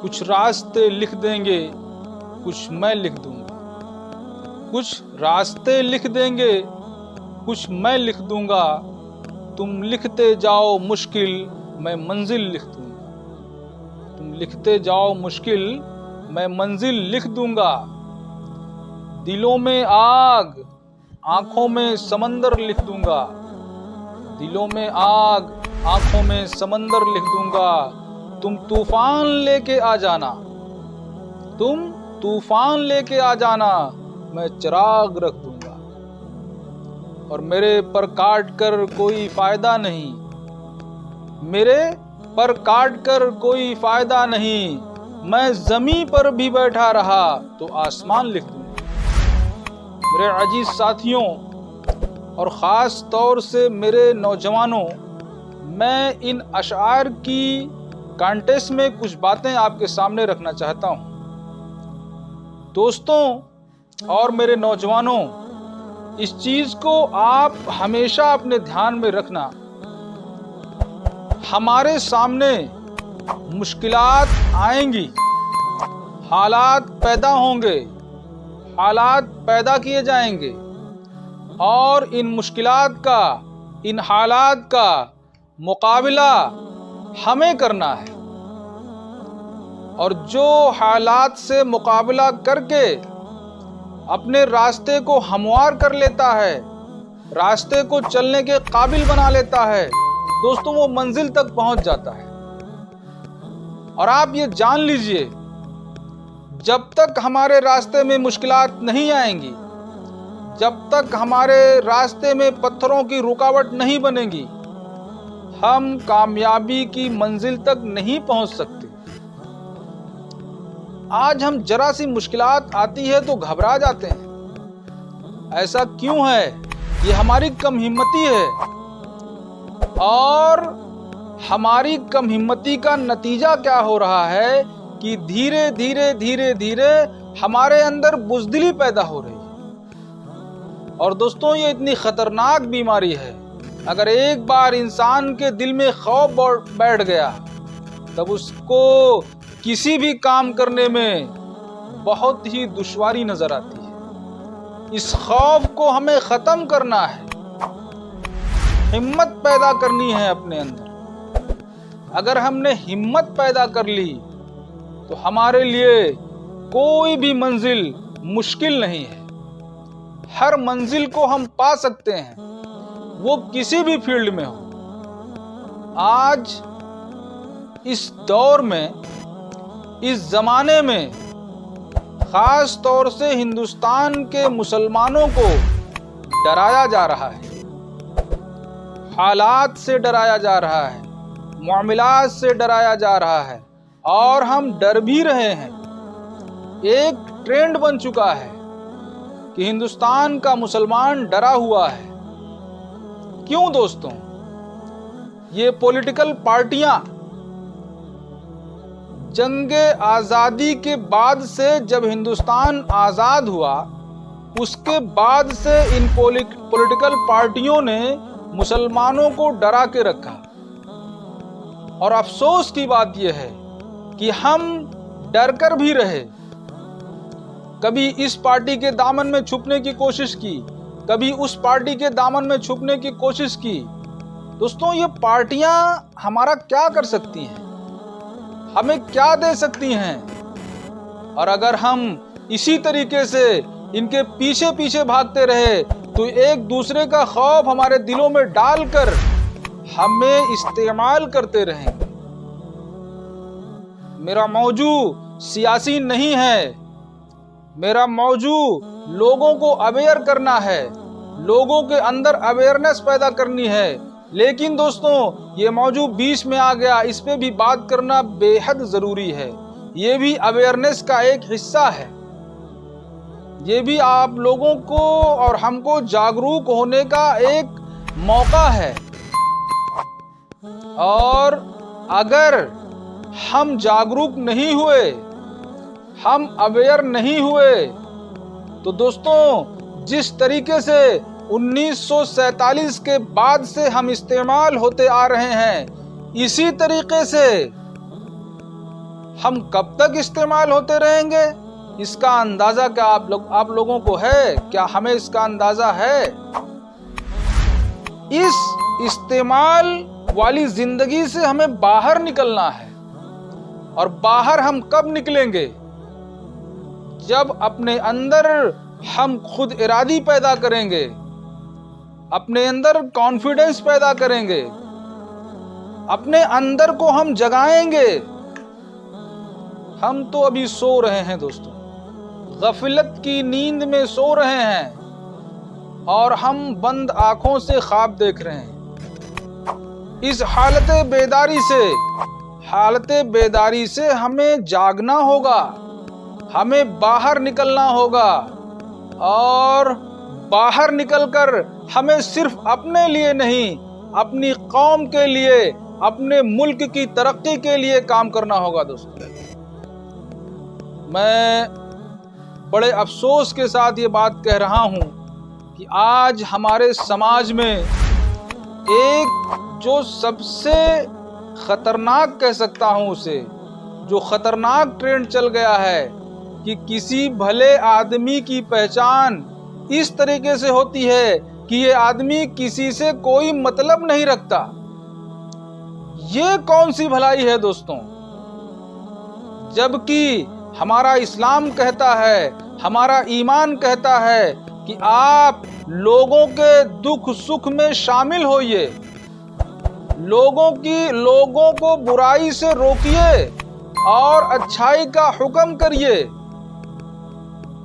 کچھ راستے لکھ دیں گے، کچھ میں لکھ دوں گا۔ کچھ راستے لکھ دیں گے، کچھ میں لکھ دوں گا۔ تم لکھتے جاؤ مشکل، میں منزل لکھ دوں گا۔ تم لکھتے جاؤ مشکل، میں منزل لکھ دوں گا۔ دلوں میں آگ، آنکھوں میں سمندر لکھ دوں گا۔ دلوں میں آگ، آنکھوں میں سمندر لکھ دوں گا۔ تم طوفان لے کے آ جانا، تم طوفان لے کے آ جانا، میں چراغ رکھ دوں گا۔ اور میرے پر کاٹ کر کوئی فائدہ نہیں، میرے پر کاٹ کر کوئی فائدہ نہیں، میں زمیں پر بھی بیٹھا رہا تو آسمان لکھ دوں گا۔ میرے عزیز ساتھیوں اور خاص طور سے میرے نوجوانوں، میں ان اشعار کی کانٹیکسٹ میں کچھ باتیں آپ کے سامنے رکھنا چاہتا ہوں۔ دوستوں اور میرے نوجوانوں، اس چیز کو آپ ہمیشہ اپنے دھیان میں رکھنا، ہمارے سامنے مشکلات آئیں گی، حالات پیدا ہوں گے، حالات پیدا کیے جائیں گے، اور ان مشکلات کا، ان حالات کا مقابلہ ہمیں کرنا ہے۔ اور جو حالات سے مقابلہ کر کے اپنے راستے کو ہموار کر لیتا ہے، راستے کو چلنے کے قابل بنا لیتا ہے، دوستوں وہ منزل تک پہنچ جاتا ہے۔ اور آپ یہ جان لیجئے، جب تک ہمارے راستے میں مشکلات نہیں آئیں گی، جب تک ہمارے راستے میں پتھروں کی رکاوٹ نہیں بنے گی، ہم کامیابی کی منزل تک نہیں پہنچ سکتے۔ آج ہم ذرا سی مشکلات آتی ہے تو گھبرا جاتے ہیں۔ ایسا کیوں ہے؟ یہ ہماری کم ہمتی ہے، اور ہماری کم ہمتی کا نتیجہ کیا ہو رہا ہے کہ دھیرے دھیرے دھیرے دھیرے ہمارے اندر بزدلی پیدا ہو رہی ہے۔ اور دوستوں یہ اتنی خطرناک بیماری ہے، اگر ایک بار انسان کے دل میں خوف بیٹھ گیا، تب اس کو کسی بھی کام کرنے میں بہت ہی دشواری نظر آتی ہے۔ اس خوف کو ہمیں ختم کرنا ہے، ہمت پیدا کرنی ہے اپنے اندر۔ اگر ہم نے ہمت پیدا کر لی تو ہمارے لیے کوئی بھی منزل مشکل نہیں ہے۔ ہر منزل کو ہم پا سکتے ہیں، وہ کسی بھی فیلڈ میں ہو۔ آج اس دور میں، اس زمانے میں، خاص طور سے ہندوستان کے مسلمانوں کو ڈرایا جا رہا ہے، حالات سے ڈرایا جا رہا ہے، معاملات سے ڈرایا جا رہا ہے، اور ہم ڈر بھی رہے ہیں۔ ایک ٹرینڈ بن چکا ہے کہ ہندوستان کا مسلمان ڈرا ہوا ہے۔ کیوں دوستوں؟ یہ پولیٹیکل پارٹیاں جنگ آزادی کے بعد سے، جب ہندوستان آزاد ہوا، اس کے بعد سے ان پولیٹیکل پارٹیوں نے مسلمانوں کو ڈرا کے رکھا۔ اور افسوس کی بات یہ ہے کہ ہم ڈر کر بھی رہے۔ کبھی اس پارٹی کے دامن میں چھپنے کی کوشش کی، کبھی اس پارٹی کے دامن میں چھپنے کی کوشش کی۔ دوستوں یہ پارٹیاں ہمارا کیا کر سکتی ہیں؟ ہمیں کیا دے سکتی ہیں؟ اور اگر ہم اسی طریقے سے ان کے پیچھے پیچھے بھاگتے رہے تو ایک دوسرے کا خوف ہمارے دلوں میں ڈال کر ہمیں استعمال کرتے رہیں گے۔ میرا موضوع سیاسی نہیں ہے، میرا موضوع لوگوں کو اویئر کرنا ہے، لوگوں کے اندر اویئرنیس پیدا کرنی ہے۔ لیکن دوستوں یہ موضوع بیچ میں آ گیا، اس پہ بھی بات کرنا بے حد ضروری ہے۔ یہ بھی اویئرنیس کا ایک حصہ ہے، یہ بھی آپ لوگوں کو اور ہم کو جاگروک ہونے کا ایک موقع ہے۔ اور اگر ہم جاگروک نہیں ہوئے، ہم اویئر نہیں ہوئے، تو دوستوں جس طریقے سے 1947 کے بعد سے ہم استعمال ہوتے آ رہے ہیں، اسی طریقے سے ہم کب تک استعمال ہوتے رہیں گے؟ اس کا اندازہ کیا آپ لوگوں کو ہے؟ کیا ہمیں اس کا اندازہ ہے؟ اس استعمال والی زندگی سے ہمیں باہر نکلنا ہے، اور باہر ہم کب نکلیں گے؟ جب اپنے اندر ہم خود ارادی پیدا کریں گے، اپنے اندر کانفیڈنس پیدا کریں گے، اپنے اندر کو ہم جگائیں گے۔ ہم تو ابھی سو رہے ہیں دوستو، غفلت کی نیند میں سو رہے ہیں، اور ہم بند آنکھوں سے خواب دیکھ رہے ہیں۔ اس حالت بیداری سے ہمیں جاگنا ہوگا، ہمیں باہر نکلنا ہوگا، اور باہر نکل کر ہمیں صرف اپنے لیے نہیں، اپنی قوم کے لیے، اپنے ملک کی ترقی کے لیے کام کرنا ہوگا دوستو۔ میں بڑے افسوس کے ساتھ یہ بات کہہ رہا ہوں کہ آج ہمارے سماج میں ایک جو سب سے خطرناک کہہ سکتا ہوں اسے، جو خطرناک ٹرینڈ چل گیا ہے کہ کسی بھلے آدمی کی پہچان اس طریقے سے ہوتی ہے کہ یہ آدمی کسی سے کوئی مطلب نہیں رکھتا۔ یہ کون سی بھلائی ہے دوستوں؟ جبکہ ہمارا اسلام کہتا ہے، ہمارا ایمان کہتا ہے کہ آپ لوگوں کے دکھ سکھ میں شامل ہوئیے، لوگوں کو برائی سے روکیے اور اچھائی کا حکم کریے۔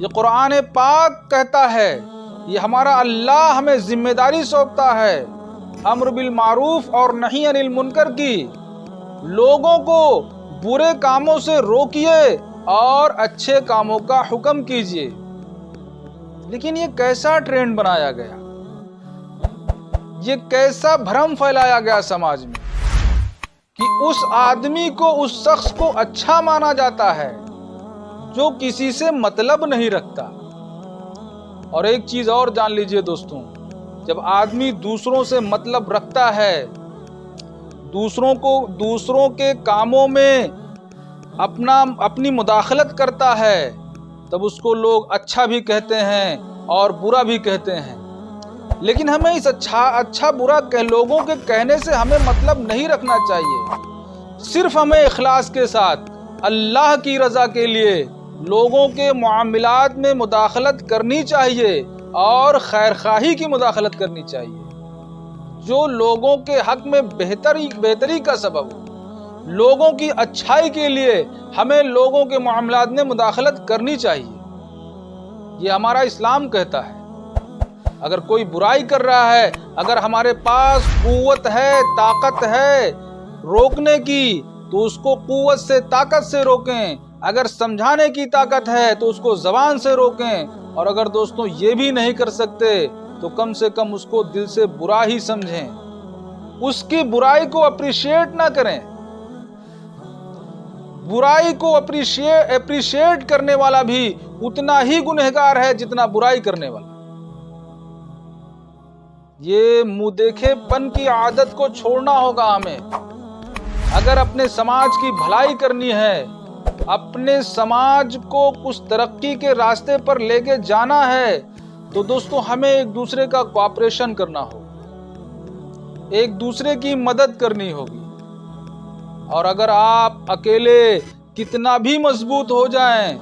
یہ قرآن پاک کہتا ہے، یہ ہمارا اللہ ہمیں ذمہ داری سونپتا ہے، امر بالمعروف اور نہی عن المنکر کی۔ لوگوں کو برے کاموں سے روکیے اور اچھے کاموں کا حکم کیجیے۔ لیکن یہ کیسا ٹرینڈ بنایا گیا، یہ کیسا بھرم پھیلایا گیا سماج میں کہ اس آدمی کو، اس شخص کو اچھا مانا جاتا ہے جو کسی سے مطلب نہیں رکھتا۔ اور ایک چیز اور جان لیجئے دوستوں، جب آدمی دوسروں سے مطلب رکھتا ہے، دوسروں کے کاموں میں اپنی مداخلت کرتا ہے، تب اس کو لوگ اچھا بھی کہتے ہیں اور برا بھی کہتے ہیں۔ لیکن ہمیں اس اچھا برا لوگوں کے کہنے سے ہمیں مطلب نہیں رکھنا چاہیے۔ صرف ہمیں اخلاص کے ساتھ اللہ کی رضا کے لیے لوگوں کے معاملات میں مداخلت کرنی چاہیے، اور خیر خواہی کی مداخلت کرنی چاہیے جو لوگوں کے حق میں بہتری کا سبب ہو۔ لوگوں کی اچھائی کے لیے ہمیں لوگوں کے معاملات میں مداخلت کرنی چاہیے، یہ ہمارا اسلام کہتا ہے۔ اگر کوئی برائی کر رہا ہے، اگر ہمارے پاس قوت ہے، طاقت ہے روکنے کی، تو اس کو قوت سے، طاقت سے روکیں۔ اگر سمجھانے کی طاقت ہے تو اس کو زبان سے روکیں، اور اگر دوستوں یہ بھی نہیں کر سکتے تو کم سے کم اس کو دل سے برا ہی سمجھیں، اس کی برائی کو اپریشیٹ نہ کریں۔ برائی کو اپریشیٹ کرنے والا بھی اتنا ہی گنہگار ہے جتنا برائی کرنے والا۔ یہ منہ دیکھے پن کی عادت کو چھوڑنا ہوگا ہمیں۔ اگر اپنے سماج کی بھلائی کرنی ہے، اپنے سماج کو کچھ ترقی کے راستے پر لے کے جانا ہے، تو دوستو ہمیں ایک دوسرے کا کوآپریشن کرنا ہوگا، ایک دوسرے کی مدد کرنی ہوگی۔ اور اگر آپ اکیلے کتنا بھی مضبوط ہو جائیں،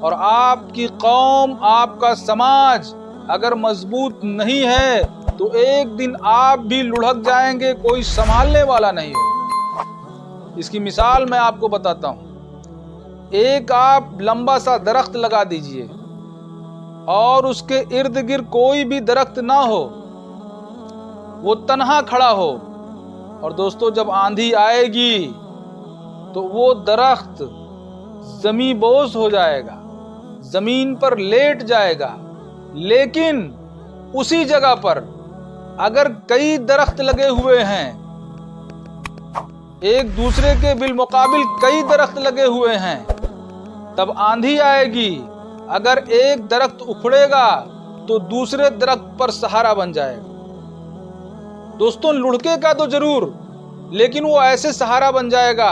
اور آپ کی قوم، آپ کا سماج اگر مضبوط نہیں ہے، تو ایک دن آپ بھی لڑھک جائیں گے، کوئی سنبھالنے والا نہیں ہوگا۔ اس کی مثال میں آپ کو بتاتا ہوں۔ ایک آپ لمبا سا درخت لگا دیجئے، اور اس کے ارد گرد کوئی بھی درخت نہ ہو، وہ تنہا کھڑا ہو، اور دوستو جب آندھی آئے گی تو وہ درخت زمیں بوس ہو جائے گا، زمین پر لیٹ جائے گا۔ لیکن اسی جگہ پر اگر کئی درخت لگے ہوئے ہیں، ایک دوسرے کے بالمقابل کئی درخت لگے ہوئے ہیں، تب آندھی آئے گی، اگر ایک درخت اکھڑے گا تو دوسرے درخت پر سہارا بن جائے گا۔ دوستوں لڑکے کا تو ضرور، لیکن وہ ایسے سہارا بن جائے گا